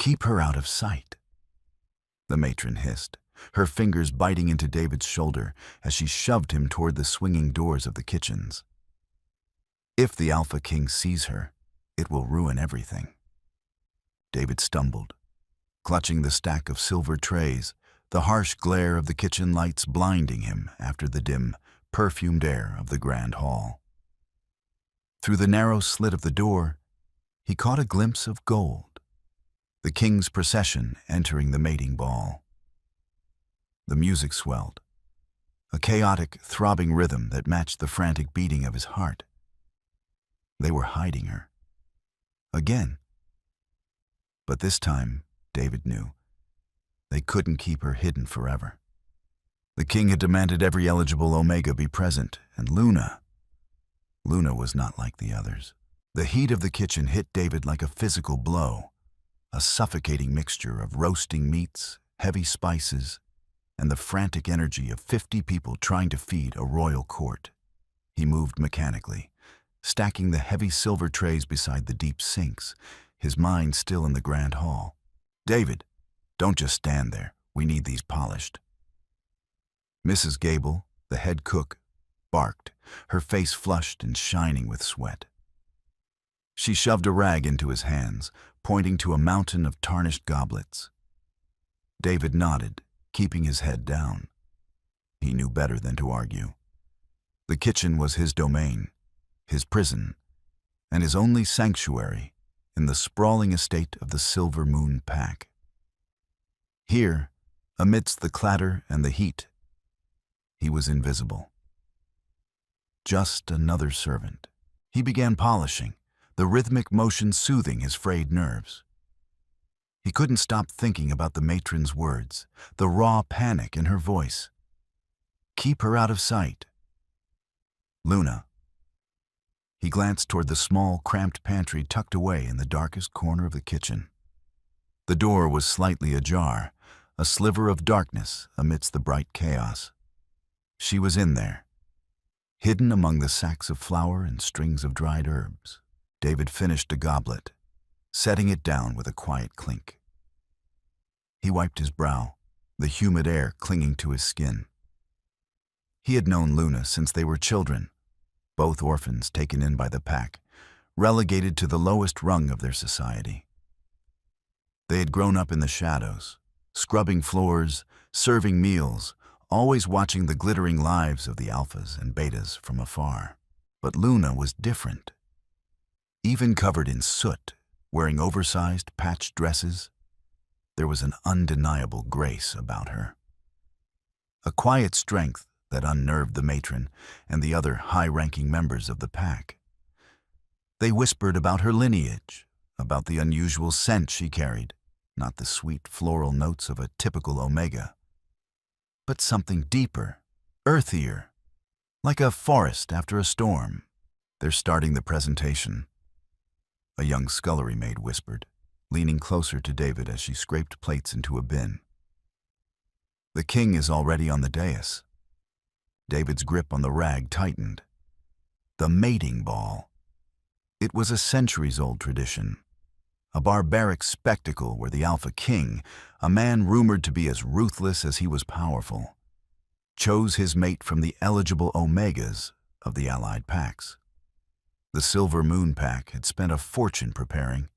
Keep her out of sight, the matron hissed, her fingers biting into David's shoulder as she shoved him toward the swinging doors of the kitchens. If the Alpha King sees her, it will ruin everything. David stumbled, clutching the stack of silver trays, the harsh glare of the kitchen lights blinding him after the dim, perfumed air of the grand hall. Through the narrow slit of the door, he caught a glimpse of gold, the king's procession entering the mating ball. The music swelled, a chaotic, throbbing rhythm that matched the frantic beating of his heart. They were hiding her. Again. But this time, David knew, they couldn't keep her hidden forever. The king had demanded every eligible Omega be present, and Luna was not like the others. The heat of the kitchen hit David like a physical blow, a suffocating mixture of roasting meats, heavy spices, and the frantic energy of 50 people trying to feed a royal court. He moved mechanically, stacking the heavy silver trays beside the deep sinks, his mind still in the grand hall. "David, don't just stand there. We need these polished." Mrs. Gable, the head cook, barked, her face flushed and shining with sweat. She shoved a rag into his hands, pointing to a mountain of tarnished goblets. David nodded, keeping his head down. He knew better than to argue. The kitchen was his domain, his prison, and his only sanctuary in the sprawling estate of the Silver Moon Pack. Here, amidst the clatter and the heat, he was invisible. Just another servant. He began polishing, the rhythmic motion soothing his frayed nerves. He couldn't stop thinking about the matron's words, the raw panic in her voice. Keep her out of sight. Luna. He glanced toward the small, cramped pantry tucked away in the darkest corner of the kitchen. The door was slightly ajar, a sliver of darkness amidst the bright chaos. She was in there, hidden among the sacks of flour and strings of dried herbs. David finished a goblet, setting it down with a quiet clink. He wiped his brow, the humid air clinging to his skin. He had known Luna since they were children, both orphans taken in by the pack, relegated to the lowest rung of their society. They had grown up in the shadows, scrubbing floors, serving meals, always watching the glittering lives of the alphas and betas from afar. But Luna was different. Even covered in soot, wearing oversized, patched dresses, there was an undeniable grace about her. A quiet strength that unnerved the matron and the other high-ranking members of the pack. They whispered about her lineage, about the unusual scent she carried, not the sweet floral notes of a typical Omega, but something deeper, earthier, like a forest after a storm. "They're starting the presentation," a young scullery maid whispered, leaning closer to David as she scraped plates into a bin. "The king is already on the dais." David's grip on the rag tightened. The mating ball. It was a centuries-old tradition, a barbaric spectacle where the Alpha King, a man rumored to be as ruthless as he was powerful, chose his mate from the eligible Omegas of the allied packs. The Silver Moon Pack had spent a fortune preparing,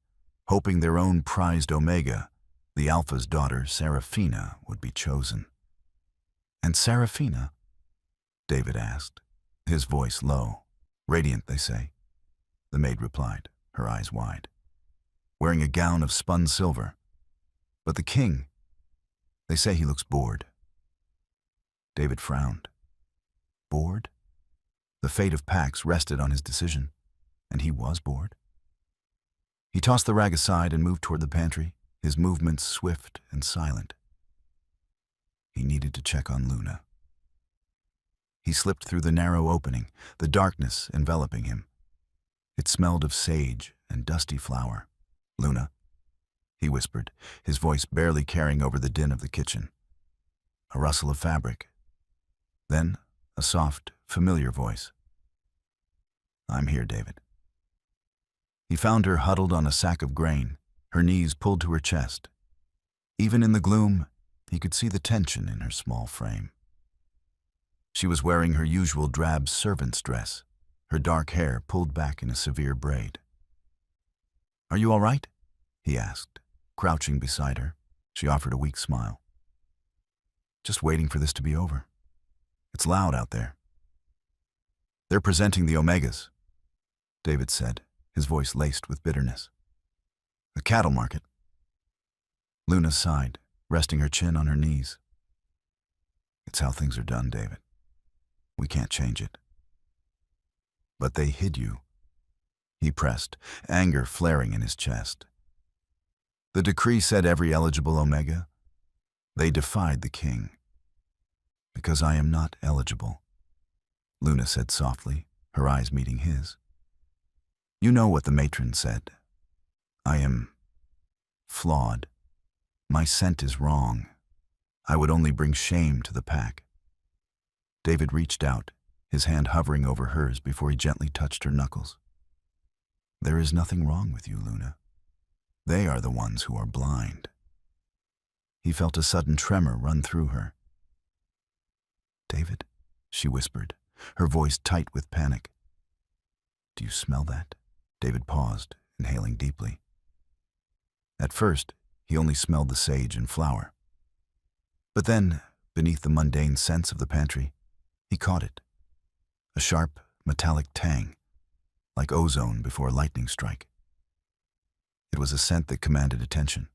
hoping their own prized Omega, the Alpha's daughter Seraphina, would be chosen. "And Seraphina?" David asked, his voice low. "Radiant, they say," the maid replied, her eyes wide, wearing a gown of spun silver. "But the king, they say he looks bored." David frowned. Bored? The fate of Pax rested on his decision, and he was bored. He tossed the rag aside and moved toward the pantry, his movements swift and silent. He needed to check on Luna. He slipped through the narrow opening, the darkness enveloping him. It smelled of sage and dusty flour. "Luna," he whispered, his voice barely carrying over the din of the kitchen. A rustle of fabric. Then a soft, familiar voice. "I'm here, David." He found her huddled on a sack of grain, her knees pulled to her chest. Even in the gloom, he could see the tension in her small frame. She was wearing her usual drab servant's dress, her dark hair pulled back in a severe braid. "Are you all right?" he asked, crouching beside her. She offered a weak smile. "Just waiting for this to be over. It's loud out there." "They're presenting the Omegas," David said, his voice laced with bitterness. "The cattle market." Luna sighed, resting her chin on her knees. "It's how things are done, David. We can't change it." "But they hid you," he pressed, anger flaring in his chest. "The decree said every eligible Omega. They defied the king." "Because I am not eligible," Luna said softly, her eyes meeting his. "You know what the matron said. I am flawed. My scent is wrong. I would only bring shame to the pack." David reached out, his hand hovering over hers before he gently touched her knuckles. "There is nothing wrong with you, Luna. They are the ones who are blind." He felt a sudden tremor run through her. "David," she whispered, her voice tight with panic. "Do you smell that?" David paused, inhaling deeply. At first, he only smelled the sage and flour. But then, beneath the mundane scents of the pantry, he caught it. A sharp, metallic tang, like ozone before a lightning strike. It was a scent that commanded attention,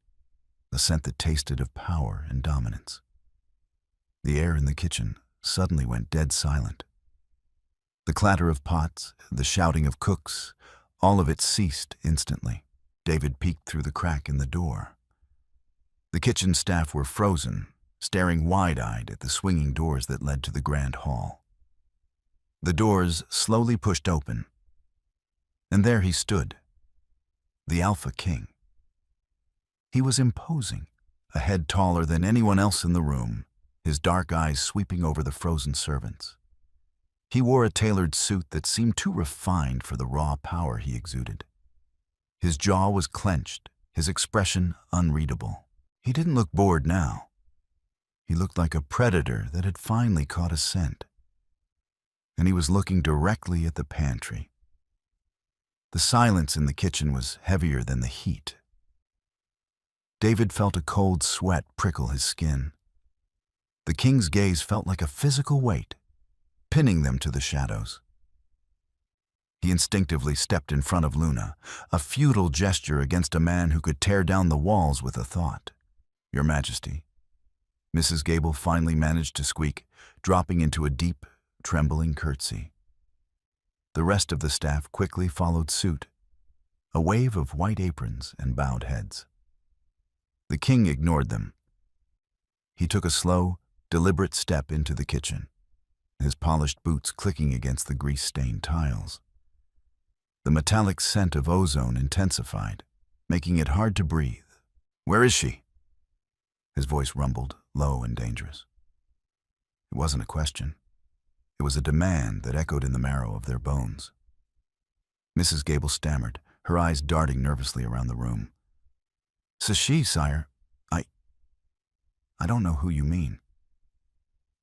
a scent that tasted of power and dominance. The air in the kitchen suddenly went dead silent. The clatter of pots, the shouting of cooks, all of it ceased instantly. David peeked through the crack in the door. The kitchen staff were frozen, staring wide-eyed at the swinging doors that led to the grand hall. The doors slowly pushed open, and there he stood, the Alpha King. He was imposing, a head taller than anyone else in the room, his dark eyes sweeping over the frozen servants. He wore a tailored suit that seemed too refined for the raw power he exuded. His jaw was clenched, his expression unreadable. He didn't look bored now. He looked like a predator that had finally caught a scent. And he was looking directly at the pantry. The silence in the kitchen was heavier than the heat. David felt a cold sweat prickle his skin. The king's gaze felt like a physical weight, pinning them to the shadows. He instinctively stepped in front of Luna, a futile gesture against a man who could tear down the walls with a thought. "Your Majesty," Mrs. Gable finally managed to squeak, dropping into a deep, trembling curtsy. The rest of the staff quickly followed suit, a wave of white aprons and bowed heads. The king ignored them. He took a slow, deliberate step into the kitchen, his polished boots clicking against the grease-stained tiles. The metallic scent of ozone intensified, making it hard to breathe. "Where is she?" His voice rumbled, low and dangerous. It wasn't a question. It was a demand that echoed in the marrow of their bones. Mrs. Gable stammered, her eyes darting nervously around the room. "'Says she, sire. I don't know who you mean.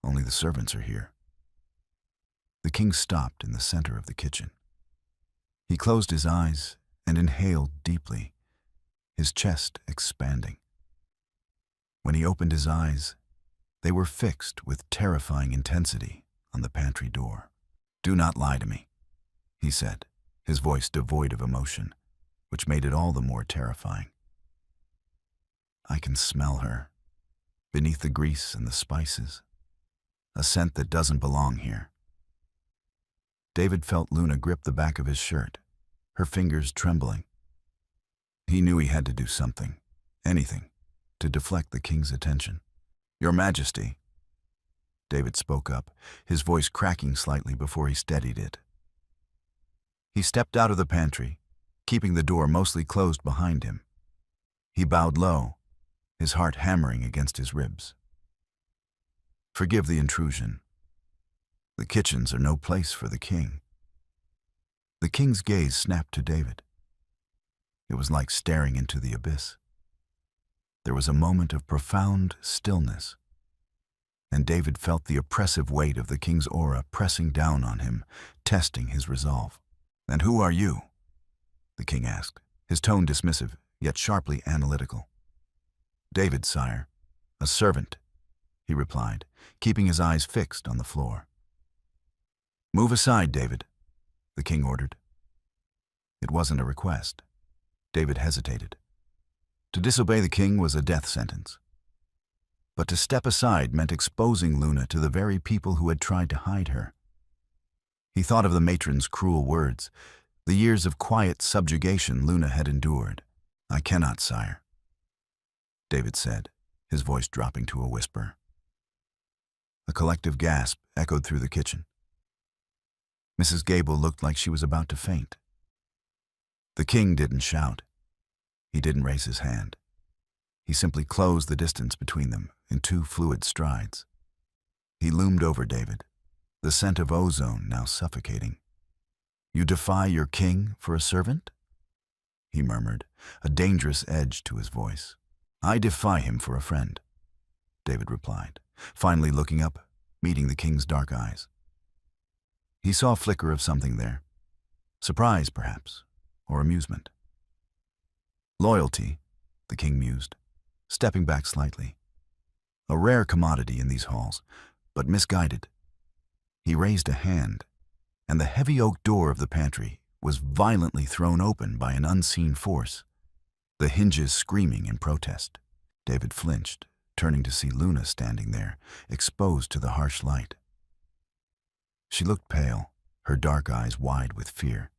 Only the servants are here." The king stopped in the center of the kitchen. He closed his eyes and inhaled deeply, his chest expanding. When he opened his eyes, they were fixed with terrifying intensity on the pantry door. "Do not lie to me," he said, his voice devoid of emotion, which made it all the more terrifying. "I can smell her, beneath the grease and the spices, a scent that doesn't belong here." David felt Luna grip the back of his shirt, her fingers trembling. He knew he had to do something, anything, to deflect the king's attention. "Your Majesty," David spoke up, his voice cracking slightly before he steadied it. He stepped out of the pantry, keeping the door mostly closed behind him. He bowed low, his heart hammering against his ribs. "Forgive the intrusion. The kitchens are no place for the king." The king's gaze snapped to David. It was like staring into the abyss. There was a moment of profound stillness, and David felt the oppressive weight of the king's aura pressing down on him, testing his resolve. "And who are you?" the king asked, his tone dismissive, yet sharply analytical. "David, sire, a servant," he replied, keeping his eyes fixed on the floor. "Move aside, David," the king ordered. It wasn't a request. David hesitated. To disobey the king was a death sentence. But to step aside meant exposing Luna to the very people who had tried to hide her. He thought of the matron's cruel words, the years of quiet subjugation Luna had endured. "I cannot, sire," David said, his voice dropping to a whisper. A collective gasp echoed through the kitchen. Mrs. Gable looked like she was about to faint. The king didn't shout. He didn't raise his hand. He simply closed the distance between them in 2 fluid strides. He loomed over David, the scent of ozone now suffocating. "You defy your king for a servant?" he murmured, a dangerous edge to his voice. "I defy him for a friend," David replied, finally looking up, meeting the king's dark eyes. He saw a flicker of something there. Surprise, perhaps, or amusement. "Loyalty," the king mused, stepping back slightly. A rare commodity in these halls, but misguided. He raised a hand, and the heavy oak door of the pantry was violently thrown open by an unseen force, the hinges screaming in protest. David flinched, turning to see Luna standing there, exposed to the harsh light. She looked pale, her dark eyes wide with fear.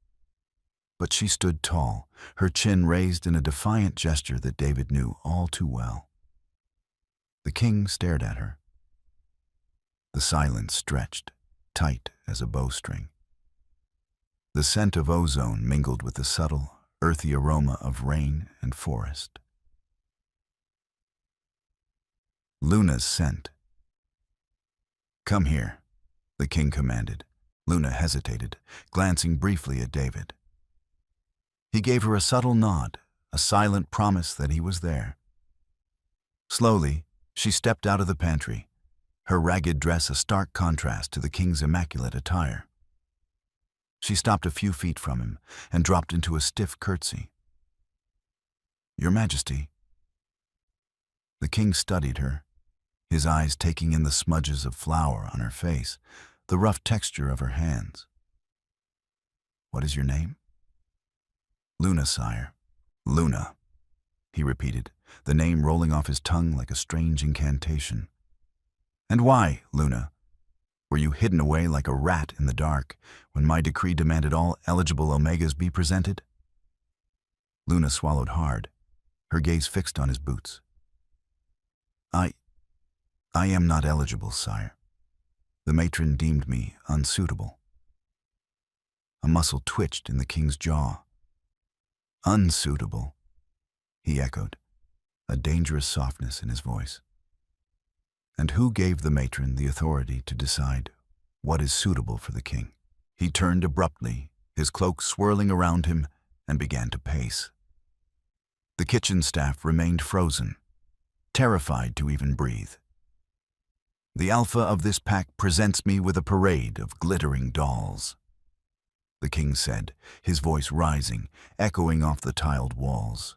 But she stood tall, her chin raised in a defiant gesture that David knew all too well. The king stared at her. The silence stretched, tight as a bowstring. The scent of ozone mingled with the subtle, earthy aroma of rain and forest. Luna's scent. "Come here," the king commanded. Luna hesitated, glancing briefly at David. He gave her a subtle nod, a silent promise that he was there. Slowly, she stepped out of the pantry, her ragged dress a stark contrast to the king's immaculate attire. She stopped a few feet from him and dropped into a stiff curtsy. "Your Majesty." The king studied her, his eyes taking in the smudges of flour on her face, the rough texture of her hands. "What is your name?" "Luna, sire." "Luna," he repeated, the name rolling off his tongue like a strange incantation. "And why, Luna? Were you hidden away like a rat in the dark when my decree demanded all eligible Omegas be presented?" Luna swallowed hard, her gaze fixed on his boots. I am not eligible, sire. The matron deemed me unsuitable." A muscle twitched in the king's jaw. "Unsuitable," he echoed, a dangerous softness in his voice. "And who gave the matron the authority to decide what is suitable for the king?" He turned abruptly, his cloak swirling around him, and began to pace. The kitchen staff remained frozen, terrified to even breathe. "The alpha of this pack presents me with a parade of glittering dolls," the king said, his voice rising, echoing off the tiled walls.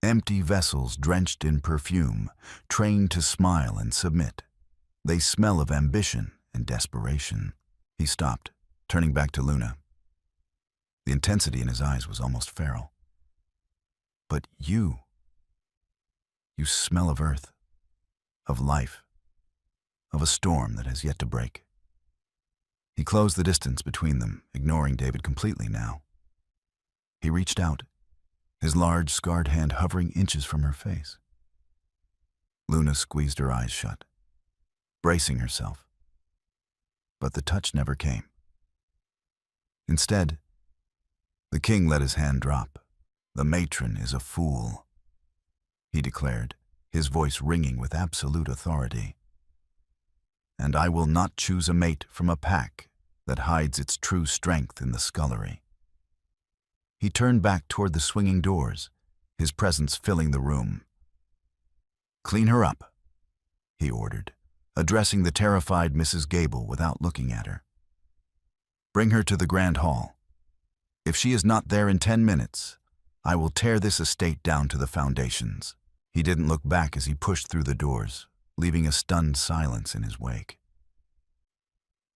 "Empty vessels drenched in perfume, trained to smile and submit. They smell of ambition and desperation." He stopped, turning back to Luna. The intensity in his eyes was almost feral. "But you smell of earth, of life, of a storm that has yet to break." He closed the distance between them, ignoring David completely now. He reached out, his large, scarred hand hovering inches from her face. Luna squeezed her eyes shut, bracing herself. But the touch never came. Instead, the king let his hand drop. "The matron is a fool," he declared, his voice ringing with absolute authority. "And I will not choose a mate from a pack that hides its true strength in the scullery." He turned back toward the swinging doors, his presence filling the room. "Clean her up," he ordered, addressing the terrified Mrs. Gable without looking at her. "Bring her to the Grand Hall. If she is not there in 10 minutes, I will tear this estate down to the foundations." He didn't look back as he pushed through the doors, leaving a stunned silence in his wake.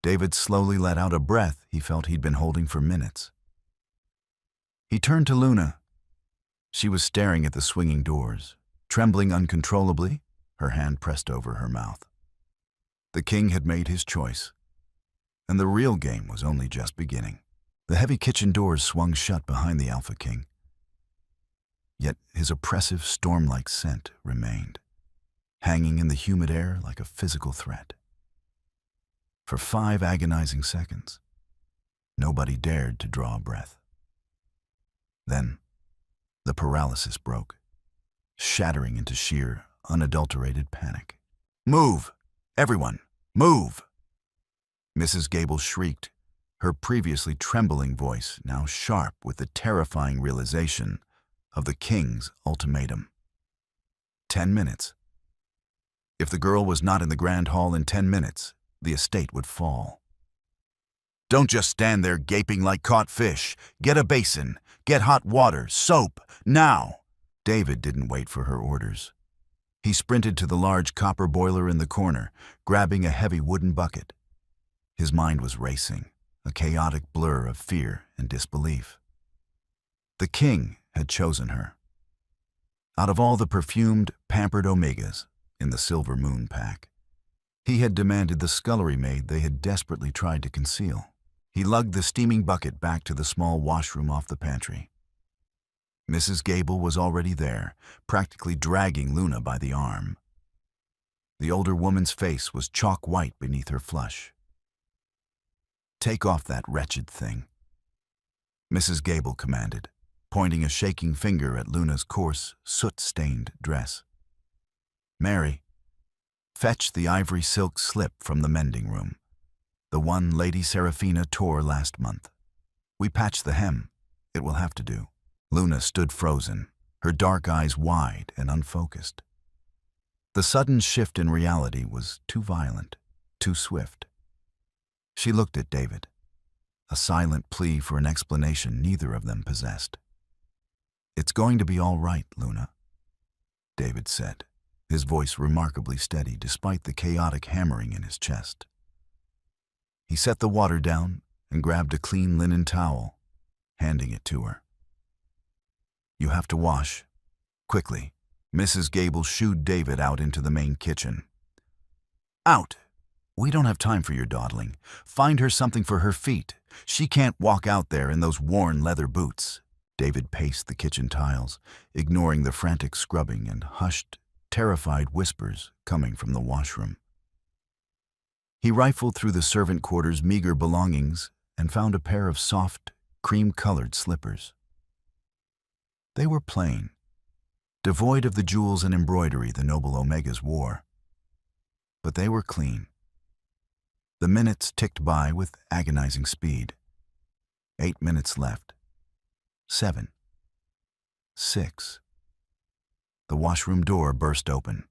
David slowly let out a breath he felt he'd been holding for minutes. He turned to Luna. She was staring at the swinging doors, trembling uncontrollably, her hand pressed over her mouth. The king had made his choice, and the real game was only just beginning. The heavy kitchen doors swung shut behind the Alpha King. Yet his oppressive, storm-like scent remained, hanging in the humid air like a physical threat. For 5 agonizing seconds, nobody dared to draw a breath. Then, the paralysis broke, shattering into sheer, unadulterated panic. "Move! Everyone, move!" Mrs. Gable shrieked, her previously trembling voice now sharp with the terrifying realization of the king's ultimatum. 10 minutes. If the girl was not in the Grand Hall in 10 minutes, the estate would fall. "Don't just stand there gaping like caught fish. Get a basin. Get hot water, soap, now!" David didn't wait for her orders. He sprinted to the large copper boiler in the corner, grabbing a heavy wooden bucket. His mind was racing, a chaotic blur of fear and disbelief. The king had chosen her. Out of all the perfumed, pampered omegas in the Silver Moon pack, he had demanded the scullery maid they had desperately tried to conceal. He lugged the steaming bucket back to the small washroom off the pantry. Mrs. Gable was already there, practically dragging Luna by the arm. The older woman's face was chalk white beneath her flush. "Take off that wretched thing," Mrs. Gable commanded, pointing a shaking finger at Luna's coarse, soot-stained dress. "Mary, fetch the ivory silk slip from the mending room, the one Lady Seraphina tore last month. We patched the hem. It will have to do." Luna stood frozen, her dark eyes wide and unfocused. The sudden shift in reality was too violent, too swift. She looked at David, a silent plea for an explanation neither of them possessed. "It's going to be all right, Luna," David said, his voice remarkably steady despite the chaotic hammering in his chest. He set the water down and grabbed a clean linen towel, handing it to her. "You have to wash. Quickly." Mrs. Gable shooed David out into the main kitchen. "Out! We don't have time for your dawdling. Find her something for her feet. She can't walk out there in those worn leather boots." David paced the kitchen tiles, ignoring the frantic scrubbing and hushed, terrified whispers coming from the washroom. He rifled through the servant quarters' meager belongings and found a pair of soft, cream-colored slippers. They were plain, devoid of the jewels and embroidery the noble Omegas wore. But they were clean. The minutes ticked by with agonizing speed. 8 minutes left. 7. 6. The washroom door burst open.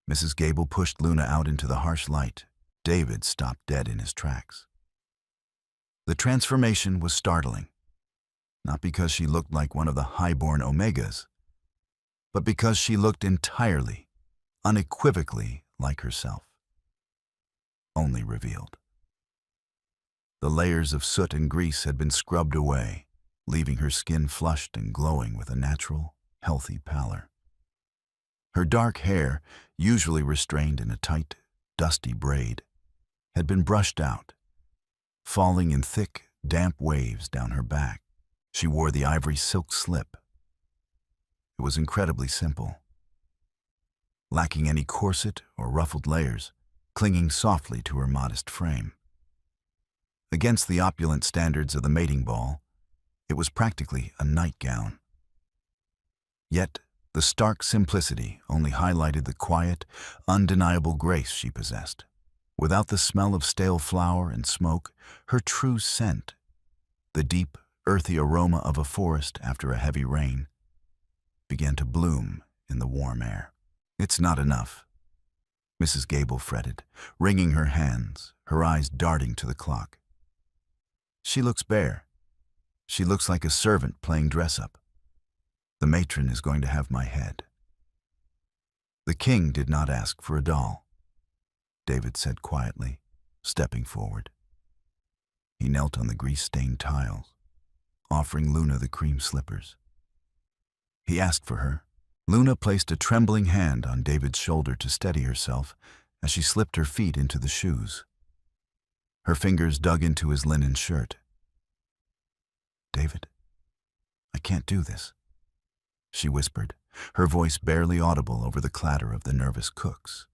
Mrs. Gable pushed Luna out into the harsh light. David stopped dead in his tracks. The transformation was startling, not because she looked like one of the high-born Omegas, but because she looked entirely, unequivocally like herself. Only revealed. The layers of soot and grease had been scrubbed away, leaving her skin flushed and glowing with a natural, healthy pallor. Her dark hair, usually restrained in a tight, dusty braid, had been brushed out, falling in thick, damp waves down her back. She wore the ivory silk slip. It was incredibly simple, lacking any corset or ruffled layers, clinging softly to her modest frame. Against the opulent standards of the mating ball, it was practically a nightgown. Yet, the stark simplicity only highlighted the quiet, undeniable grace she possessed. Without the smell of stale flour and smoke, her true scent, the deep, earthy aroma of a forest after a heavy rain, began to bloom in the warm air. "It's not enough," Mrs. Gable fretted, wringing her hands, her eyes darting to the clock. "She looks bare. She looks like a servant playing dress-up. The matron is going to have my head." "The king did not ask for a doll," David said quietly, stepping forward. He knelt on the grease-stained tiles, offering Luna the cream slippers. He asked for her. Luna placed a trembling hand on David's shoulder to steady herself as she slipped her feet into the shoes. Her fingers dug into his linen shirt. "David, I can't do this," she whispered, her voice barely audible over the clatter of the nervous cooks.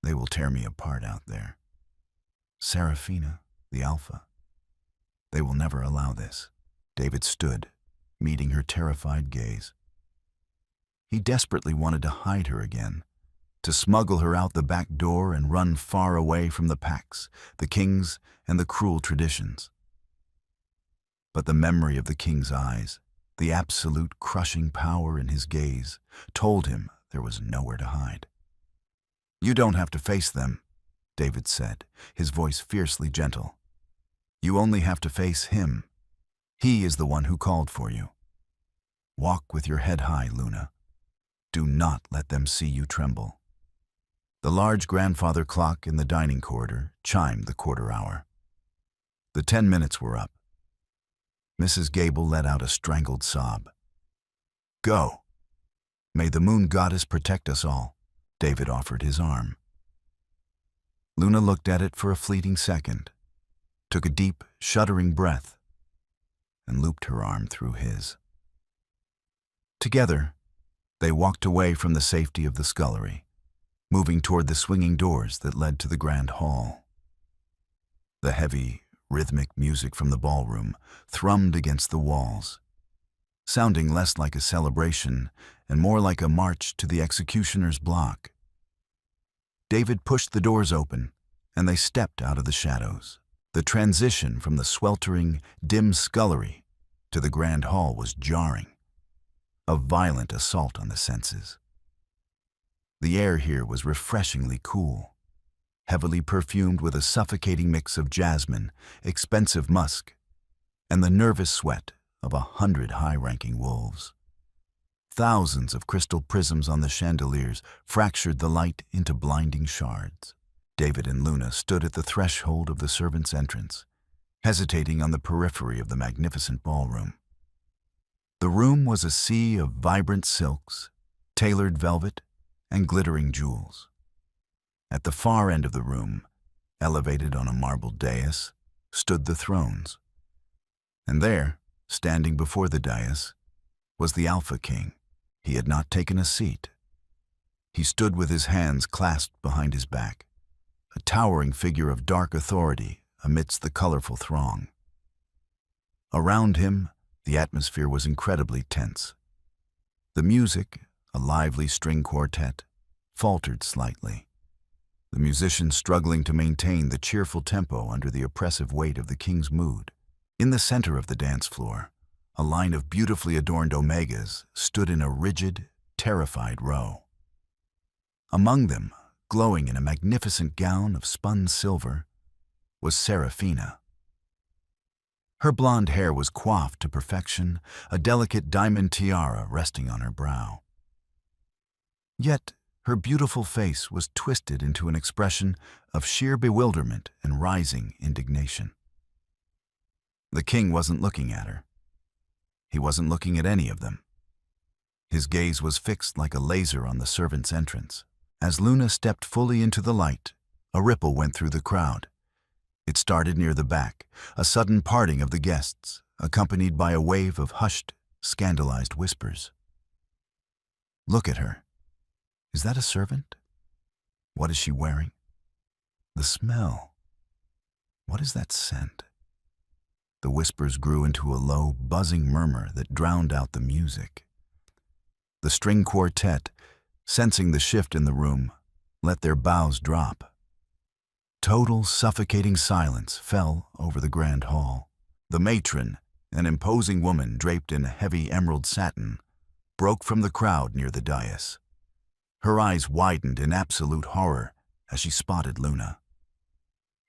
"They will tear me apart out there. Serafina, the Alpha. They will never allow this." David stood, meeting her terrified gaze. He desperately wanted to hide her again, to smuggle her out the back door and run far away from the packs, the kings, and the cruel traditions. But the memory of the king's eyes, the absolute crushing power in his gaze, told him there was nowhere to hide. "You don't have to face them," David said, his voice fiercely gentle. "You only have to face him. He is the one who called for you. Walk with your head high, Luna. Do not let them see you tremble." The large grandfather clock in the dining corridor chimed the quarter hour. The 10 minutes were up. Mrs. Gable let out a strangled sob. "Go. May the moon goddess protect us all." David offered his arm. Luna looked at it for a fleeting second, took a deep, shuddering breath, and looped her arm through his. Together, they walked away from the safety of the scullery, moving toward the swinging doors that led to the grand hall. The heavy, rhythmic music from the ballroom thrummed against the walls, sounding less like a celebration and more like a march to the executioner's block. David pushed the doors open, and they stepped out of the shadows. The transition from the sweltering, dim scullery to the grand hall was jarring, a violent assault on the senses. The air here was refreshingly cool, heavily perfumed with a suffocating mix of jasmine, expensive musk, and the nervous sweat of 100 high-ranking wolves. Thousands of crystal prisms on the chandeliers fractured the light into blinding shards. David and Luna stood at the threshold of the servants' entrance, hesitating on the periphery of the magnificent ballroom. The room was a sea of vibrant silks, tailored velvet, and glittering jewels. At the far end of the room, elevated on a marble dais, stood the thrones. And there, standing before the dais, was the Alpha King. He had not taken a seat. He stood with his hands clasped behind his back, a towering figure of dark authority amidst the colorful throng. Around him, the atmosphere was incredibly tense. The music, a lively string quartet, faltered slightly, the musicians struggling to maintain the cheerful tempo under the oppressive weight of the king's mood. In the center of the dance floor, a line of beautifully adorned omegas stood in a rigid, terrified row. Among them, glowing in a magnificent gown of spun silver, was Serafina. Her blonde hair was coiffed to perfection, a delicate diamond tiara resting on her brow. Yet, her beautiful face was twisted into an expression of sheer bewilderment and rising indignation. The king wasn't looking at her. He wasn't looking at any of them. His gaze was fixed like a laser on the servants' entrance. As Luna stepped fully into the light, a ripple went through the crowd. It started near the back, a sudden parting of the guests, accompanied by a wave of hushed, scandalized whispers. "Look at her. Is that a servant? What is she wearing? The smell. What is that scent?" The whispers grew into a low, buzzing murmur that drowned out the music. The string quartet, sensing the shift in the room, let their bows drop. Total, suffocating silence fell over the grand hall. The matron, an imposing woman draped in heavy emerald satin, broke from the crowd near the dais. Her eyes widened in absolute horror as she spotted Luna.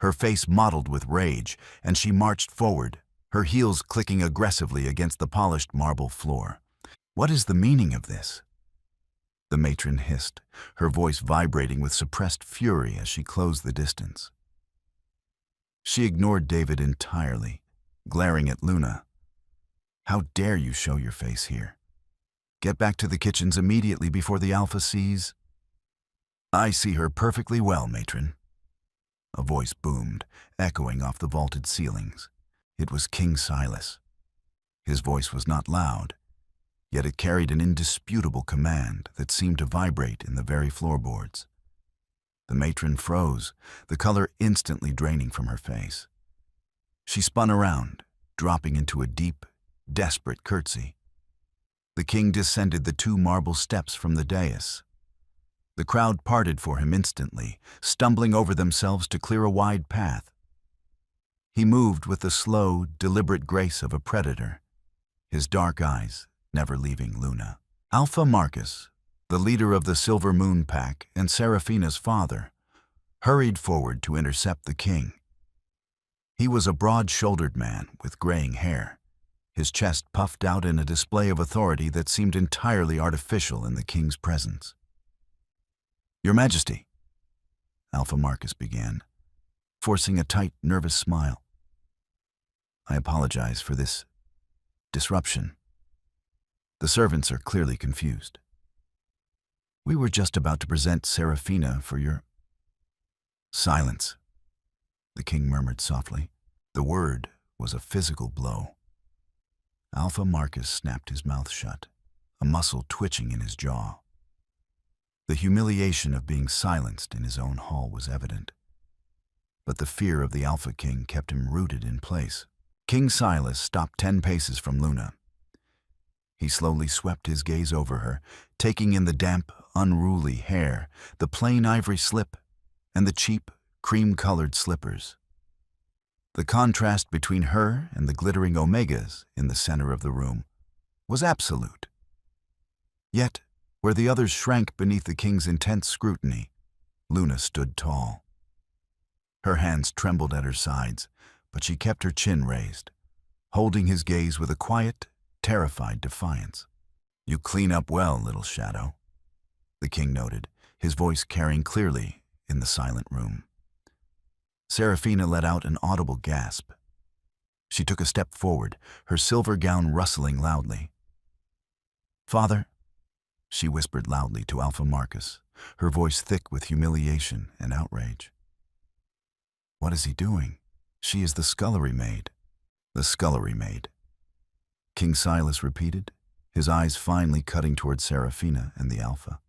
Her face mottled with rage, and she marched forward, her heels clicking aggressively against the polished marble floor. "What is the meaning of this?" the matron hissed, her voice vibrating with suppressed fury as she closed the distance. She ignored David entirely, glaring at Luna. "How dare you show your face here? Get back to the kitchens immediately before the Alpha sees—" "I see her perfectly well, matron." A voice boomed, echoing off the vaulted ceilings. It was King Silas. His voice was not loud, yet it carried an indisputable command that seemed to vibrate in the very floorboards. The matron froze, the color instantly draining from her face. She spun around, dropping into a deep, desperate curtsy. The king descended the 2 marble steps from the dais. The crowd parted for him instantly, stumbling over themselves to clear a wide path. He moved with the slow, deliberate grace of a predator, his dark eyes never leaving Luna. Alpha Marcus, the leader of the Silver Moon Pack and Seraphina's father, hurried forward to intercept the king. He was a broad-shouldered man with graying hair, his chest puffed out in a display of authority that seemed entirely artificial in the king's presence. "Your Majesty," Alpha Marcus began, forcing a tight, nervous smile. "I apologize for this disruption. The servants are clearly confused. We were just about to present Seraphina for your—" "Silence," the king murmured softly. The word was a physical blow. Alpha Marcus snapped his mouth shut, a muscle twitching in his jaw. The humiliation of being silenced in his own hall was evident, but the fear of the Alpha King kept him rooted in place. King Silas stopped 10 paces from Luna. He slowly swept his gaze over her, taking in the damp, unruly hair, the plain ivory slip, and the cheap, cream-colored slippers. The contrast between her and the glittering omegas in the center of the room was absolute. Yet, where the others shrank beneath the king's intense scrutiny, Luna stood tall. Her hands trembled at her sides, but she kept her chin raised, holding his gaze with a quiet, terrified defiance. "You clean up well, little shadow," the king noted, his voice carrying clearly in the silent room. Seraphina let out an audible gasp. She took a step forward, her silver gown rustling loudly. "Father," she whispered loudly to Alpha Marcus, her voice thick with humiliation and outrage. "What is he doing? She is the scullery maid." "The scullery maid," King Silas repeated, his eyes finally cutting toward Seraphina and the Alpha.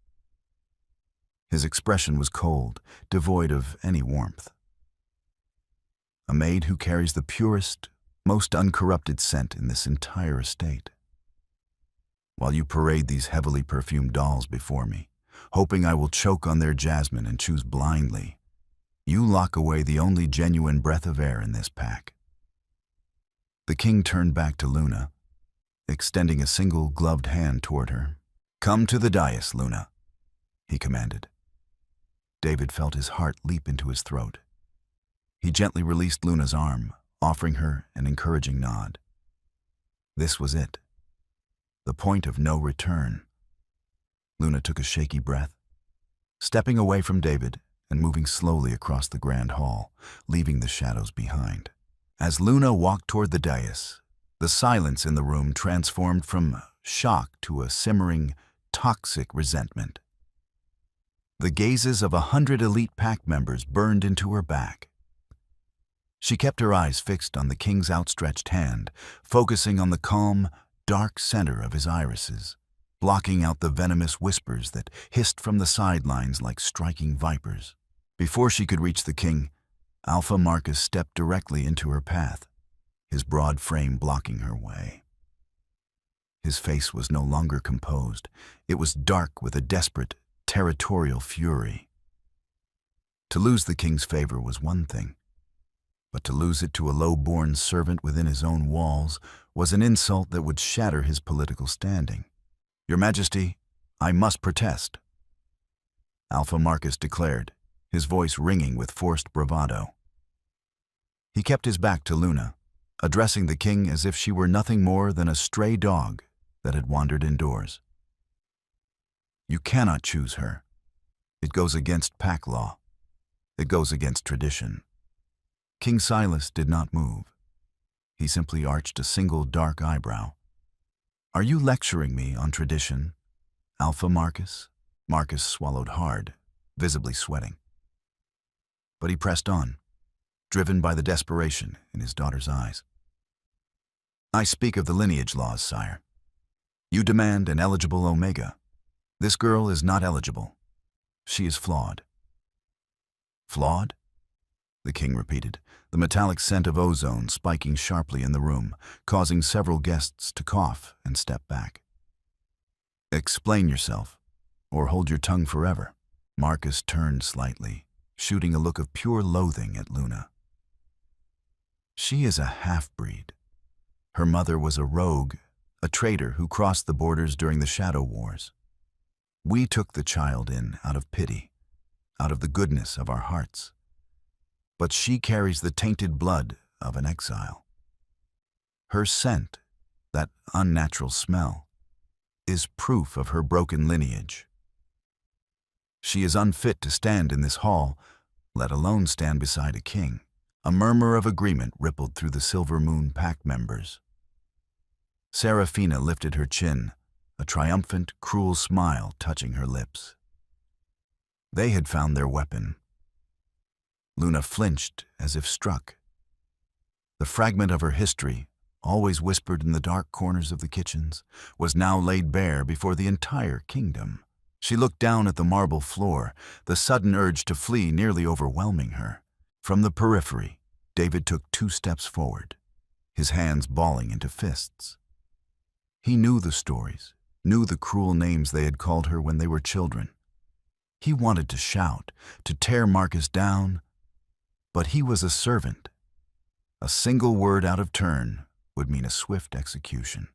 His expression was cold, devoid of any warmth. "A maid who carries the purest, most uncorrupted scent in this entire estate. While you parade these heavily perfumed dolls before me, hoping I will choke on their jasmine and choose blindly, you lock away the only genuine breath of air in this pack." The king turned back to Luna, extending a single gloved hand toward her. "Come to the dais, Luna," he commanded. David felt his heart leap into his throat. He gently released Luna's arm, offering her an encouraging nod. This was it. The point of no return. Luna took a shaky breath, stepping away from David and moving slowly across the grand hall, leaving the shadows behind. As Luna walked toward the dais, the silence in the room transformed from shock to a simmering, toxic resentment. The gazes of 100 elite pack members burned into her back. She kept her eyes fixed on the king's outstretched hand, focusing on the calm, dark center of his irises, blocking out the venomous whispers that hissed from the sidelines like striking vipers. Before she could reach the king, Alpha Marcus stepped directly into her path, his broad frame blocking her way. His face was no longer composed. It was dark with a desperate, territorial fury. To lose the king's favor was one thing. But to lose it to a low-born servant within his own walls was an insult that would shatter his political standing. "Your Majesty, I must protest," Alpha Marcus declared, his voice ringing with forced bravado. He kept his back to Luna, addressing the king as if she were nothing more than a stray dog that had wandered indoors. "You cannot choose her. It goes against pack law. It goes against tradition." King Silas did not move. He simply arched a single dark eyebrow. "Are you lecturing me on tradition, Alpha Marcus?" Marcus swallowed hard, visibly sweating. But he pressed on, driven by the desperation in his daughter's eyes. "I speak of the lineage laws, sire. You demand an eligible Omega. This girl is not eligible. She is flawed." "Flawed?" the king repeated, the metallic scent of ozone spiking sharply in the room, causing several guests to cough and step back. "Explain yourself, or hold your tongue forever." Marcus turned slightly, shooting a look of pure loathing at Luna. "She is a half-breed. Her mother was a rogue, a traitor who crossed the borders during the Shadow Wars. We took the child in out of pity, out of the goodness of our hearts. But she carries the tainted blood of an exile. Her scent, that unnatural smell, is proof of her broken lineage. She is unfit to stand in this hall, let alone stand beside a king." A murmur of agreement rippled through the Silver Moon Pack members. Serafina lifted her chin, a triumphant, cruel smile touching her lips. They had found their weapon. Luna flinched as if struck. The fragment of her history, always whispered in the dark corners of the kitchens, was now laid bare before the entire kingdom. She looked down at the marble floor, the sudden urge to flee nearly overwhelming her. From the periphery, David took 2 steps forward, his hands balling into fists. He knew the stories, knew the cruel names they had called her when they were children. He wanted to shout, to tear Marcus down, but he was a servant. A single word out of turn would mean a swift execution.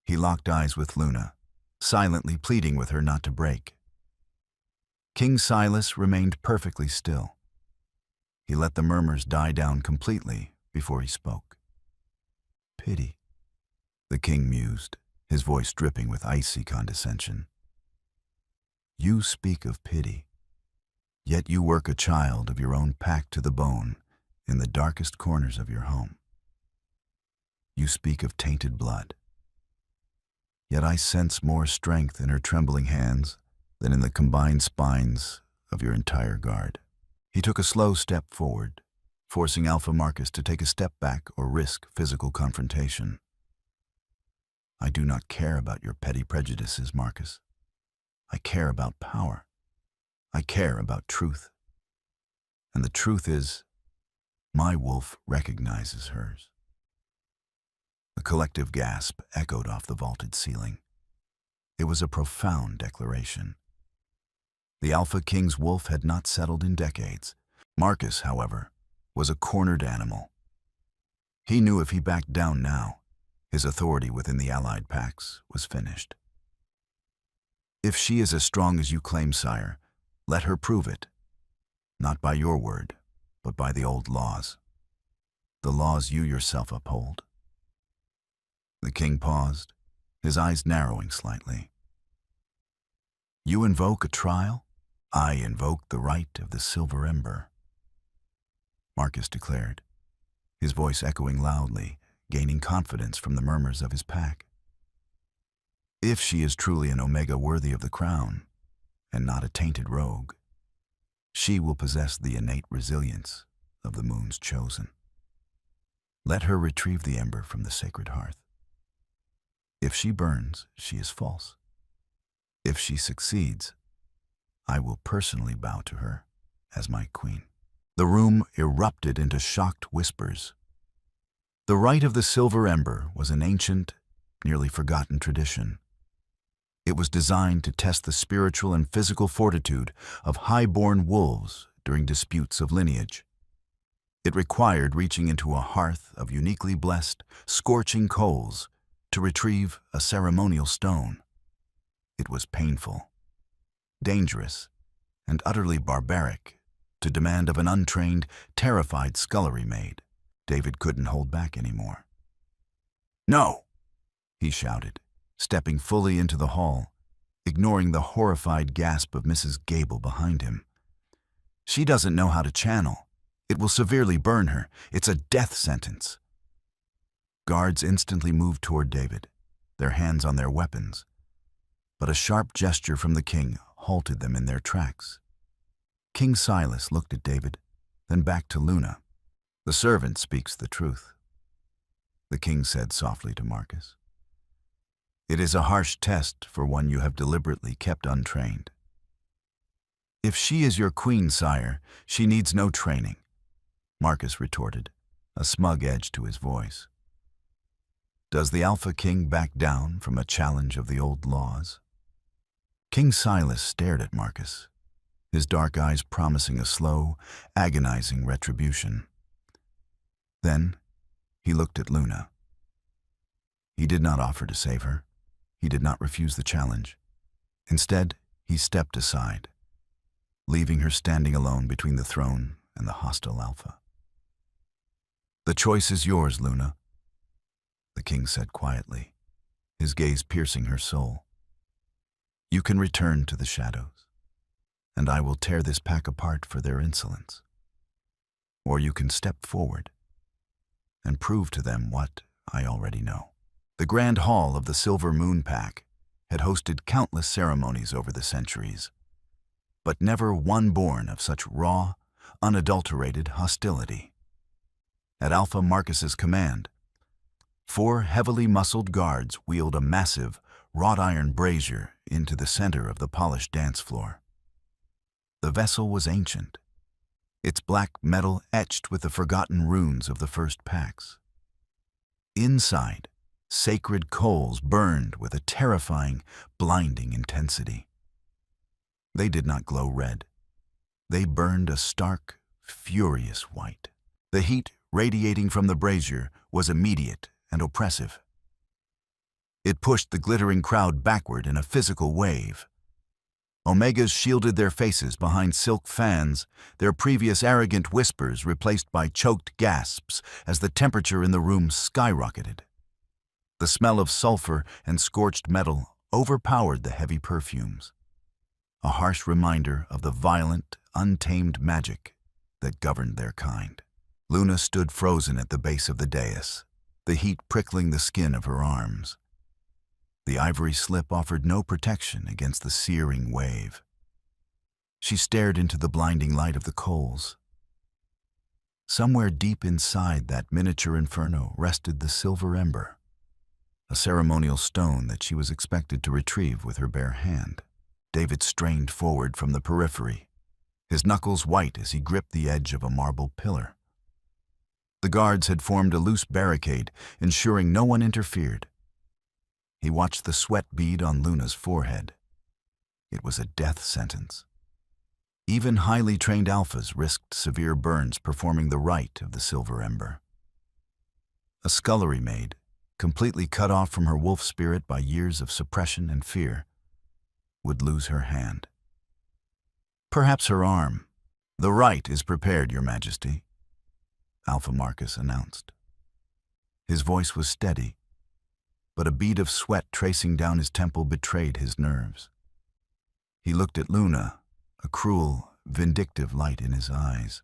He locked eyes with Luna, silently pleading with her not to break. King Silas remained perfectly still. He let the murmurs die down completely before he spoke. "Pity," the king mused, his voice dripping with icy condescension. "You speak of pity, yet you work a child of your own pack to the bone in the darkest corners of your home. You speak of tainted blood, yet I sense more strength in her trembling hands than in the combined spines of your entire guard." He took a slow step forward, forcing Alpha Marcus to take a step back or risk physical confrontation. "I do not care about your petty prejudices, Marcus. I care about power. I care about truth. And the truth is, my wolf recognizes hers." A collective gasp echoed off the vaulted ceiling. It was a profound declaration. The Alpha King's wolf had not settled in decades. Marcus, however, was a cornered animal. He knew if he backed down now, his authority within the allied packs was finished. "If she is as strong as you claim, sire, let her prove it. Not by your word, but by the old laws. The laws you yourself uphold." The king paused, his eyes narrowing slightly. "You invoke a trial? I invoke the right of the Silver Ember," Marcus declared, his voice echoing loudly, gaining confidence from the murmurs of his pack. "If she is truly an Omega worthy of the crown, and not a tainted rogue, she will possess the innate resilience of the moon's chosen. Let her retrieve the ember from the sacred hearth. If she burns, she is false. If she succeeds, I will personally bow to her as my queen." The room erupted into shocked whispers. The rite of the Silver Ember was an ancient, nearly forgotten tradition. It was designed to test the spiritual and physical fortitude of high-born wolves during disputes of lineage. It required reaching into a hearth of uniquely blessed, scorching coals to retrieve a ceremonial stone. It was painful, dangerous, and utterly barbaric to demand of an untrained, terrified scullery maid. David couldn't hold back anymore. "No!" he shouted, stepping fully into the hall, ignoring the horrified gasp of Mrs. Gable behind him. "She doesn't know how to channel. It will severely burn her. It's a death sentence." Guards instantly moved toward David, their hands on their weapons, but a sharp gesture from the king halted them in their tracks. King Silas looked at David, then back to Luna. "The servant speaks the truth," the king said softly to Marcus. "It is a harsh test for one you have deliberately kept untrained. If she is your queen, sire, she needs no training," Marcus retorted, a smug edge to his voice. "Does the Alpha King back down from a challenge of the old laws?" King Silas stared at Marcus, his dark eyes promising a slow, agonizing retribution. Then he looked at Luna. He did not offer to save her. He did not refuse the challenge. Instead, he stepped aside, leaving her standing alone between the throne and the hostile Alpha. "The choice is yours, Luna," the king said quietly, his gaze piercing her soul. "You can return to the shadows, and I will tear this pack apart for their insolence. Or you can step forward and prove to them what I already know." The Grand Hall of the Silver Moon Pack had hosted countless ceremonies over the centuries, but never one born of such raw, unadulterated hostility. At Alpha Marcus's command, 4 heavily muscled guards wheeled a massive, wrought-iron brazier into the center of the polished dance floor. The vessel was ancient, its black metal etched with the forgotten runes of the first packs. Inside, sacred coals burned with a terrifying, blinding intensity. They did not glow red. They burned a stark, furious white. The heat radiating from the brazier was immediate and oppressive. It pushed the glittering crowd backward in a physical wave. Omegas shielded their faces behind silk fans, their previous arrogant whispers replaced by choked gasps as the temperature in the room skyrocketed. The smell of sulfur and scorched metal overpowered the heavy perfumes, a harsh reminder of the violent, untamed magic that governed their kind. Luna stood frozen at the base of the dais, the heat prickling the skin of her arms. The ivory slip offered no protection against the searing wave. She stared into the blinding light of the coals. Somewhere deep inside that miniature inferno rested the silver ember, a ceremonial stone that she was expected to retrieve with her bare hand. David strained forward from the periphery, his knuckles white as he gripped the edge of a marble pillar. The guards had formed a loose barricade, ensuring no one interfered. He watched the sweat bead on Luna's forehead. It was a death sentence. Even highly trained alphas risked severe burns performing the rite of the silver ember. A scullery maid, completely cut off from her wolf spirit by years of suppression and fear, would lose her hand. Perhaps her arm. "The rite is prepared, Your Majesty," Alpha Marcus announced. His voice was steady, but a bead of sweat tracing down his temple betrayed his nerves. He looked at Luna, a cruel, vindictive light in his eyes.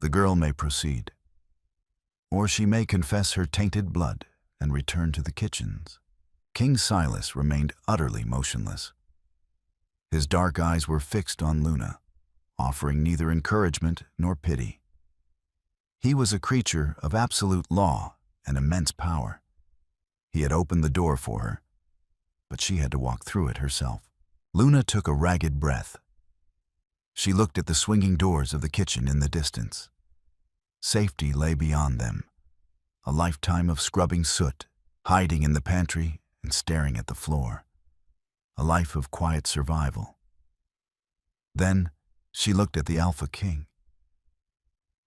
"The girl may proceed, or she may confess her tainted blood and return to the kitchens." King Silas remained utterly motionless. His dark eyes were fixed on Luna, offering neither encouragement nor pity. He was a creature of absolute law and immense power. He had opened the door for her, but she had to walk through it herself. Luna took a ragged breath. She looked at the swinging doors of the kitchen in the distance. Safety lay beyond them, a lifetime of scrubbing soot, hiding in the pantry and staring at the floor. A life of quiet survival. Then she looked at the Alpha King.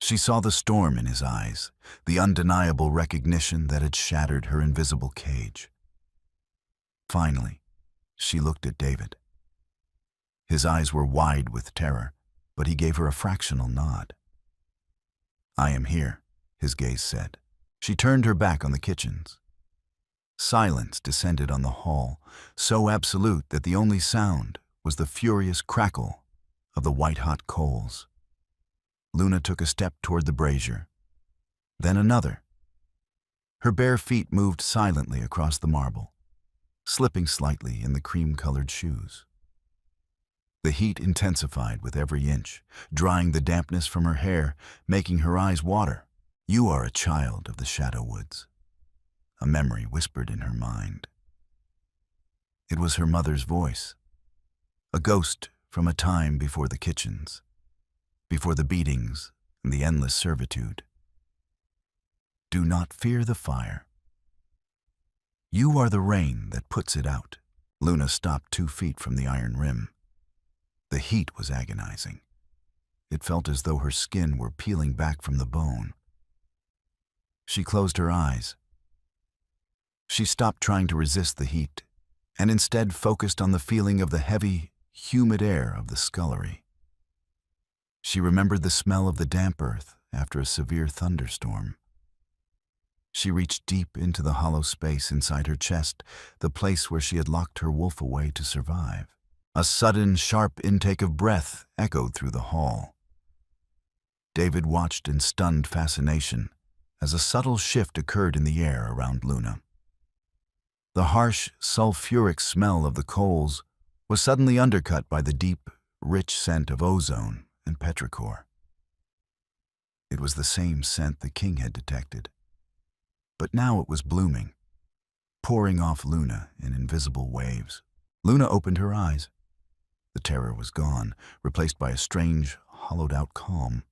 She saw the storm in his eyes, the undeniable recognition that had shattered her invisible cage. Finally, she looked at David. His eyes were wide with terror, but he gave her a fractional nod. "I am here," his gaze said. She turned her back on the kitchens. Silence descended on the hall, so absolute that the only sound was the furious crackle of the white-hot coals. Luna took a step toward the brazier, then another. Her bare feet moved silently across the marble, slipping slightly in the cream-colored shoes. The heat intensified with every inch, drying the dampness from her hair, making her eyes water. "You are a child of the Shadow Woods," a memory whispered in her mind. It was her mother's voice, a ghost from a time before the kitchens, before the beatings and the endless servitude. "Do not fear the fire. You are the rain that puts it out." Luna stopped 2 feet from the iron rim. The heat was agonizing. It felt as though her skin were peeling back from the bone. She closed her eyes. She stopped trying to resist the heat, and instead focused on the feeling of the heavy, humid air of the scullery. She remembered the smell of the damp earth after a severe thunderstorm. She reached deep into the hollow space inside her chest, the place where she had locked her wolf away to survive. A sudden, sharp intake of breath echoed through the hall. David watched in stunned fascination as a subtle shift occurred in the air around Luna. The harsh, sulfuric smell of the coals was suddenly undercut by the deep, rich scent of ozone and petrichor. It was the same scent the king had detected, but now it was blooming, pouring off Luna in invisible waves. Luna opened her eyes. The terror was gone, replaced by a strange, hollowed-out calm.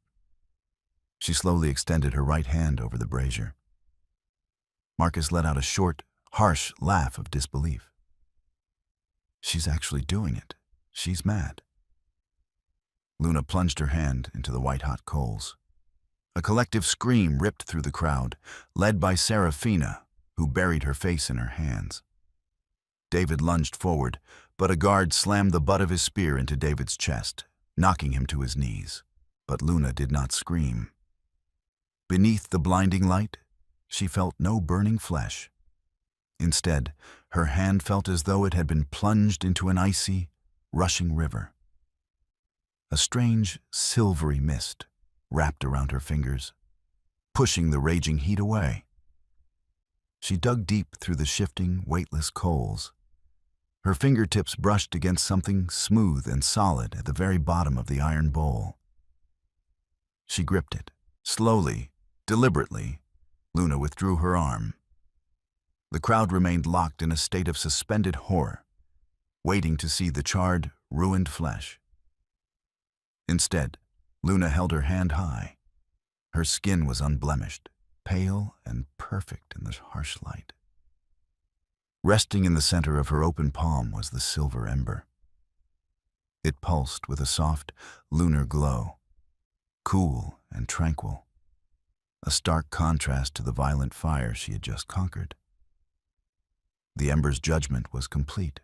She slowly extended her right hand over the brazier. Marcus let out a short, harsh laugh of disbelief. "She's actually doing it. She's mad." Luna plunged her hand into the white-hot coals. A collective scream ripped through the crowd, led by Serafina, who buried her face in her hands. David lunged forward, but a guard slammed the butt of his spear into David's chest, knocking him to his knees. But Luna did not scream. Beneath the blinding light, she felt no burning flesh. Instead, her hand felt as though it had been plunged into an icy, rushing river. A strange, silvery mist wrapped around her fingers, pushing the raging heat away. She dug deep through the shifting, weightless coals. Her fingertips brushed against something smooth and solid at the very bottom of the iron bowl. She gripped it. Slowly, deliberately, Luna withdrew her arm. The crowd remained locked in a state of suspended horror, waiting to see the charred, ruined flesh. Instead, Luna held her hand high. Her skin was unblemished, pale and perfect in the harsh light. Resting in the center of her open palm was the silver ember. It pulsed with a soft, lunar glow, cool and tranquil, a stark contrast to the violent fire she had just conquered. The ember's judgment was complete.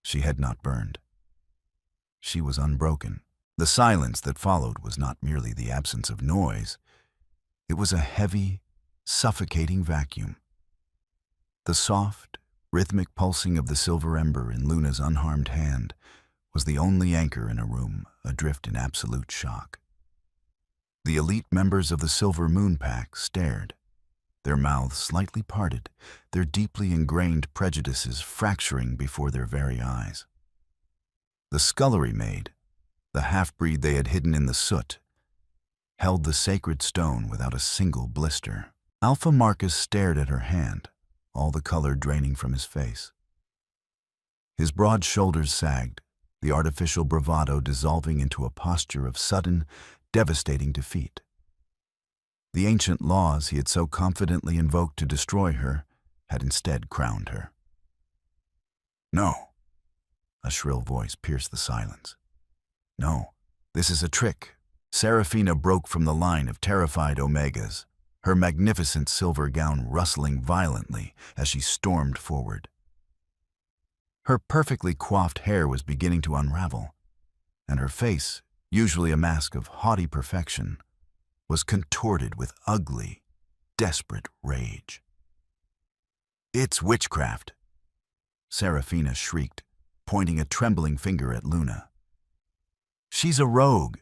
She had not burned. She was unbroken. The silence that followed was not merely the absence of noise. It was a heavy, suffocating vacuum. The soft, rhythmic pulsing of the silver ember in Luna's unharmed hand was the only anchor in a room adrift in absolute shock. The elite members of the Silver Moon Pack stared, their mouths slightly parted, their deeply ingrained prejudices fracturing before their very eyes. The scullery maid, the half-breed they had hidden in the soot, held the sacred stone without a single blister. Alpha Marcus stared at her hand, all the color draining from his face. His broad shoulders sagged, the artificial bravado dissolving into a posture of sudden, devastating defeat. The ancient laws he had so confidently invoked to destroy her had instead crowned her. "No," a shrill voice pierced the silence. "No, this is a trick. Serafina broke from the line of terrified Omegas, her magnificent silver gown rustling violently as she stormed forward. Her perfectly coiffed hair was beginning to unravel, and her face, usually a mask of haughty perfection, was contorted with ugly, desperate rage. "It's witchcraft!" Serafina shrieked, pointing a trembling finger at Luna. "She's a rogue.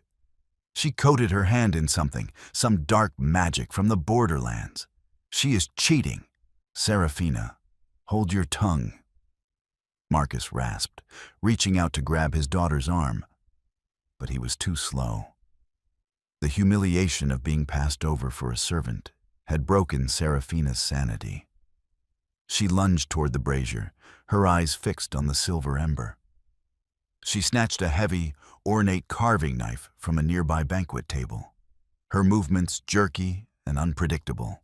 She coated her hand in something, some dark magic from the borderlands. She is cheating." "Serafina, hold your tongue," Marcus rasped, reaching out to grab his daughter's arm. But he was too slow. The humiliation of being passed over for a servant had broken Serafina's sanity. She lunged toward the brazier, her eyes fixed on the silver ember. She snatched a heavy, ornate carving knife from a nearby banquet table, her movements jerky and unpredictable.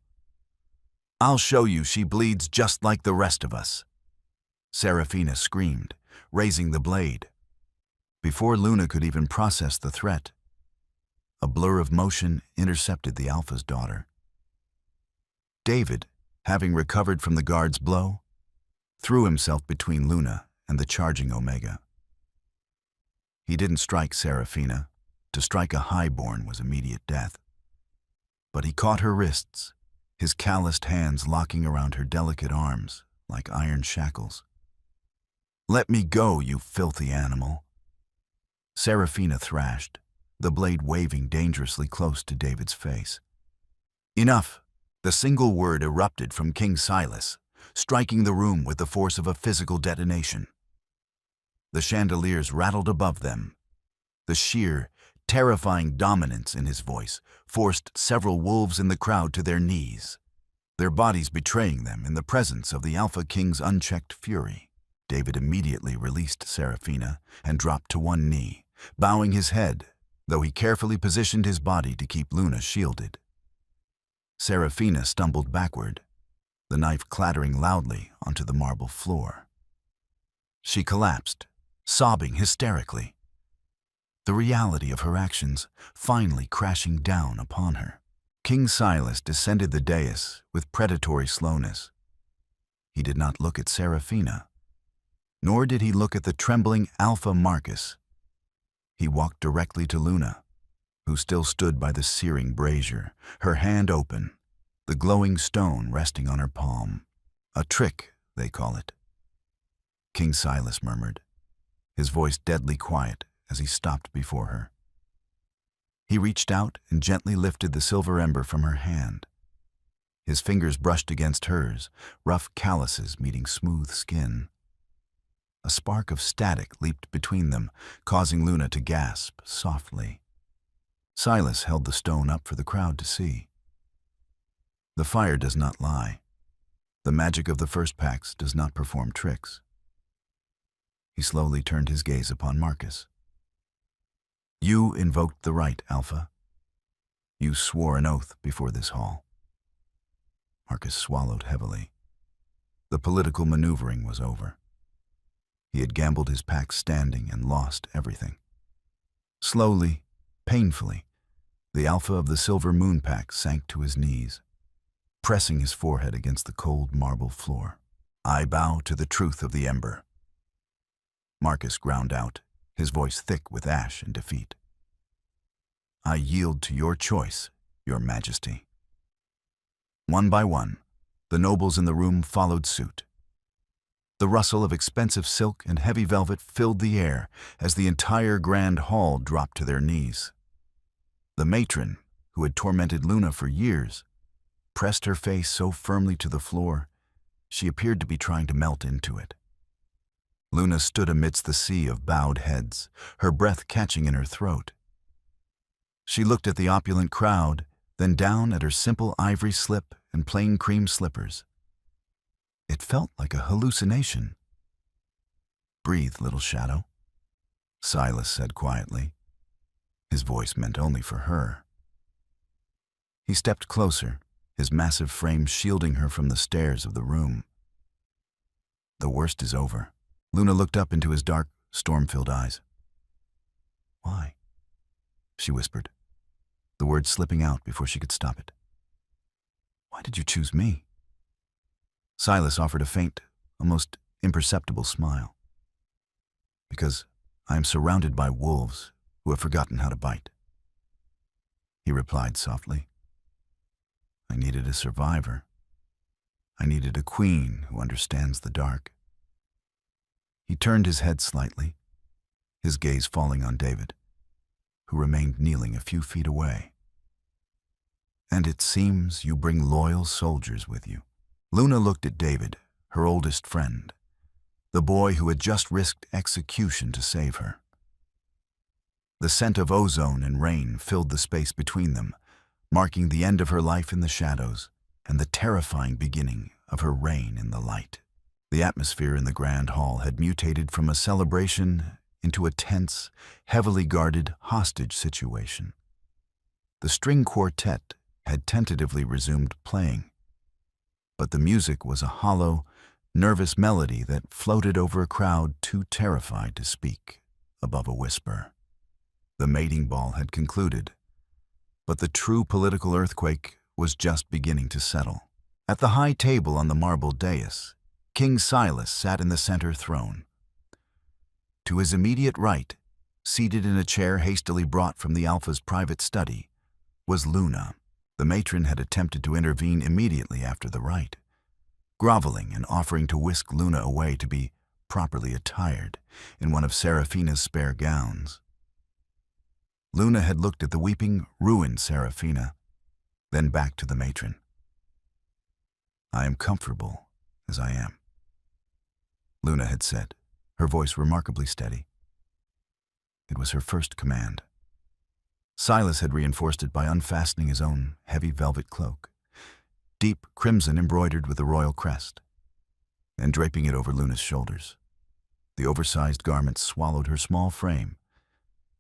"I'll show you she bleeds just like the rest of us," Serafina screamed, raising the blade. Before Luna could even process the threat, a blur of motion intercepted the Alpha's daughter. David, having recovered from the guard's blow, threw himself between Luna and the charging Omega. He didn't strike Serafina. To strike a highborn was immediate death. But he caught her wrists, his calloused hands locking around her delicate arms like iron shackles. "Let me go, you filthy animal!" Serafina thrashed, the blade waving dangerously close to David's face. "Enough!" The single word erupted from King Silas, striking the room with the force of a physical detonation. The chandeliers rattled above them. The sheer, terrifying dominance in his voice forced several wolves in the crowd to their knees, their bodies betraying them in the presence of the Alpha King's unchecked fury. David immediately released Serafina and dropped to one knee, bowing his head, though he carefully positioned his body to keep Luna shielded. Serafina stumbled backward, the knife clattering loudly onto the marble floor. She collapsed, sobbing hysterically, the reality of her actions finally crashing down upon her. King Silas descended the dais with predatory slowness. He did not look at Serafina, nor did he look at the trembling Alpha Marcus. He walked directly to Luna, who still stood by the searing brazier, her hand open, the glowing stone resting on her palm. "A trick, they call it," King Silas murmured, his voice deadly quiet as he stopped before her. He reached out and gently lifted the silver ember from her hand. His fingers brushed against hers, rough calluses meeting smooth skin. A spark of static leaped between them, causing Luna to gasp softly. Silas held the stone up for the crowd to see. The fire does not lie. The magic of the first pacts does not perform tricks. He slowly turned his gaze upon Marcus. "You invoked the right, Alpha. You swore an oath before this hall." Marcus swallowed heavily. The political maneuvering was over. He had gambled his pack standing and lost everything. Slowly, painfully, the Alpha of the Silver Moon Pack sank to his knees, pressing his forehead against the cold marble floor. "I bow to the truth of the ember," Marcus ground out, his voice thick with ash and defeat. "I yield to your choice, your majesty." One by one, the nobles in the room followed suit. The rustle of expensive silk and heavy velvet filled the air as the entire grand hall dropped to their knees. The matron, who had tormented Luna for years, pressed her face so firmly to the floor, she appeared to be trying to melt into it. Luna stood amidst the sea of bowed heads, her breath catching in her throat. She looked at the opulent crowd, then down at her simple ivory slip and plain cream slippers. It felt like a hallucination. "Breathe, little shadow," Silas said quietly. His voice meant only for her. He stepped closer, his massive frame shielding her from the stares of the room. "The worst is over." Luna looked up into his dark, storm-filled eyes. "Why?" she whispered. the words slipping out before she could stop it. "Why did you choose me?" Silas offered a faint, almost imperceptible smile. "Because I am surrounded by wolves who have forgotten how to bite," he replied softly. "I needed a survivor. I needed a queen who understands the dark." He turned his head slightly, his gaze falling on David, who remained kneeling a few feet away. "And it seems you bring loyal soldiers with you." Luna looked at David, her oldest friend, the boy who had just risked execution to save her. The scent of ozone and rain filled the space between them, marking the end of her life in the shadows and the terrifying beginning of her reign in the light. The atmosphere in the grand hall had mutated from a celebration into a tense, heavily guarded hostage situation. The string quartet had tentatively resumed playing, but the music was a hollow, nervous melody that floated over a crowd too terrified to speak above a whisper. The mating ball had concluded, but the true political earthquake was just beginning to settle. At the high table on the marble dais, King Silas sat in the center throne. To his immediate right, seated in a chair hastily brought from the Alpha's private study, was Luna. The matron had attempted to intervene immediately after the rite, groveling and offering to whisk Luna away to be properly attired in one of Seraphina's spare gowns. Luna had looked at the weeping, ruined Seraphina, then back to the matron. "I am comfortable as I am," Luna had said, her voice remarkably steady. It was her first command. Silas had reinforced it by unfastening his own heavy velvet cloak, deep crimson embroidered with the royal crest, and draping it over Luna's shoulders. The oversized garment swallowed her small frame,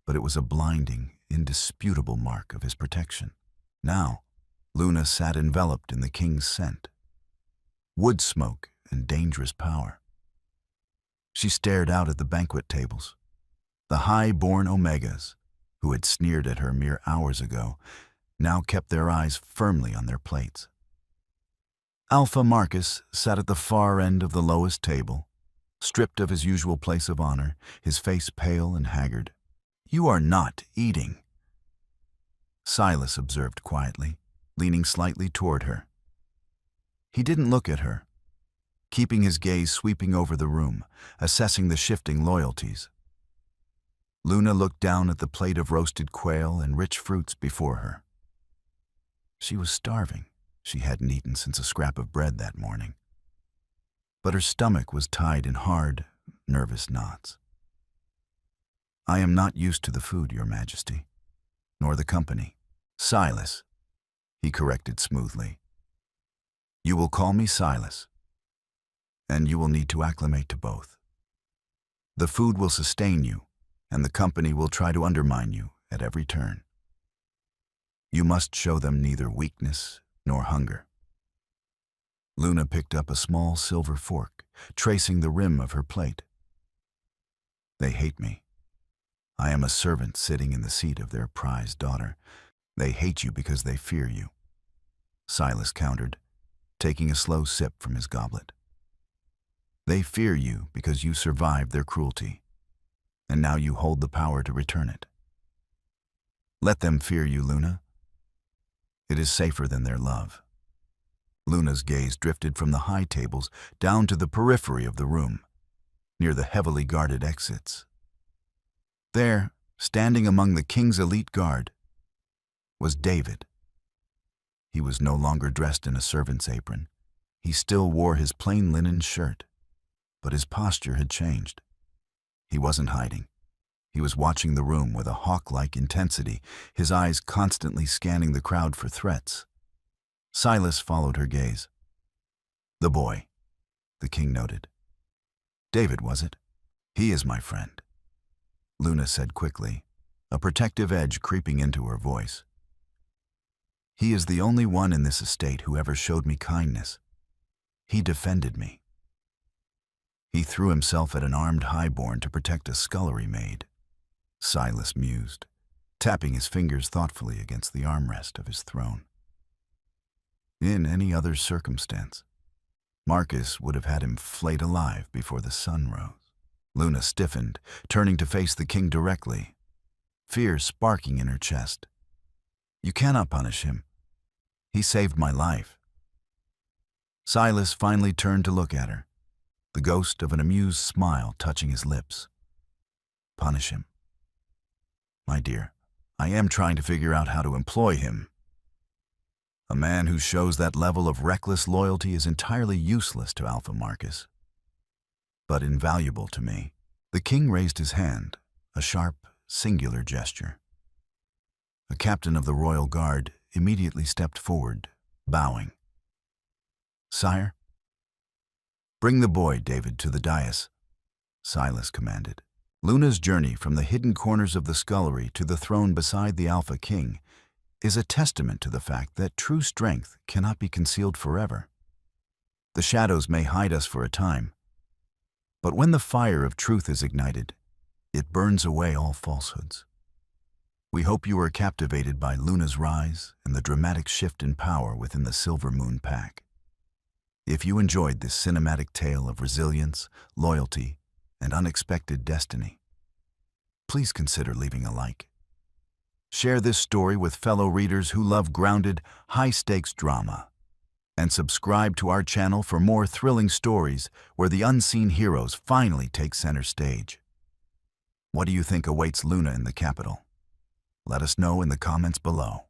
but it was a blinding, indisputable mark of his protection. Now, Luna sat enveloped in the king's scent, wood smoke and dangerous power. She stared out at the banquet tables. The high-born Omegas, who had sneered at her mere hours ago, now kept their eyes firmly on their plates. Alpha Marcus sat at the far end of the lowest table, stripped of his usual place of honor, his face pale and haggard. "You are not eating," Silas observed quietly, leaning slightly toward her. He didn't look at her, keeping his gaze sweeping over the room, assessing the shifting loyalties. Luna looked down at the plate of roasted quail and rich fruits before her. She was starving. She hadn't eaten since a scrap of bread that morning. But her stomach was tied in hard, nervous knots. "I am not used to the food, Your Majesty, nor the company." "Silas," he corrected smoothly. "You will call me Silas, and you will need to acclimate to both. The food will sustain you, and the company will try to undermine you at every turn. You must show them neither weakness nor hunger." Luna picked up a small silver fork, tracing the rim of her plate. "They hate me. I am a servant sitting in the seat of their prized daughter. They hate you because they fear you," Silas countered, taking a slow sip from his goblet. "They fear you because you survived their cruelty, and now you hold the power to return it. Let them fear you, Luna. It is safer than their love." Luna's gaze drifted from the high tables down to the periphery of the room, near the heavily guarded exits. There, standing among the king's elite guard, was David. He was no longer dressed in a servant's apron. He still wore his plain linen shirt, but his posture had changed. He wasn't hiding. He was watching the room with a hawk-like intensity, his eyes constantly scanning the crowd for threats. Silas followed her gaze. "The boy," the king noted. "David, was it? He is my friend," Luna said quickly, a protective edge creeping into her voice. "He is the only one in this estate who ever showed me kindness. He defended me. He threw himself at an armed highborn to protect a scullery maid," Silas mused, tapping his fingers thoughtfully against the armrest of his throne. In any other circumstance, Marcus would have had him flayed alive before the sun rose. Luna stiffened, turning to face the king directly, fear sparking in her chest. "You cannot punish him. He saved my life." Silas finally turned to look at her, the ghost of an amused smile touching his lips. "Punish him? My dear, I am trying to figure out how to employ him. A man who shows that level of reckless loyalty is entirely useless to Alpha Marcus, but invaluable to me." The king raised his hand, a sharp, singular gesture. A captain of the royal guard immediately stepped forward, bowing. "Sire?" "Bring the boy, David, to the dais," Silas commanded. Luna's journey from the hidden corners of the scullery to the throne beside the Alpha King is a testament to the fact that true strength cannot be concealed forever. The shadows may hide us for a time, but when the fire of truth is ignited, it burns away all falsehoods. We hope you are captivated by Luna's rise and the dramatic shift in power within the Silver Moon Pack. If you enjoyed this cinematic tale of resilience, loyalty, and unexpected destiny, please consider leaving a like. Share this story with fellow readers who love grounded, high-stakes drama. And subscribe to our channel for more thrilling stories where the unseen heroes finally take center stage. What do you think awaits Luna in the capital? Let us know in the comments below.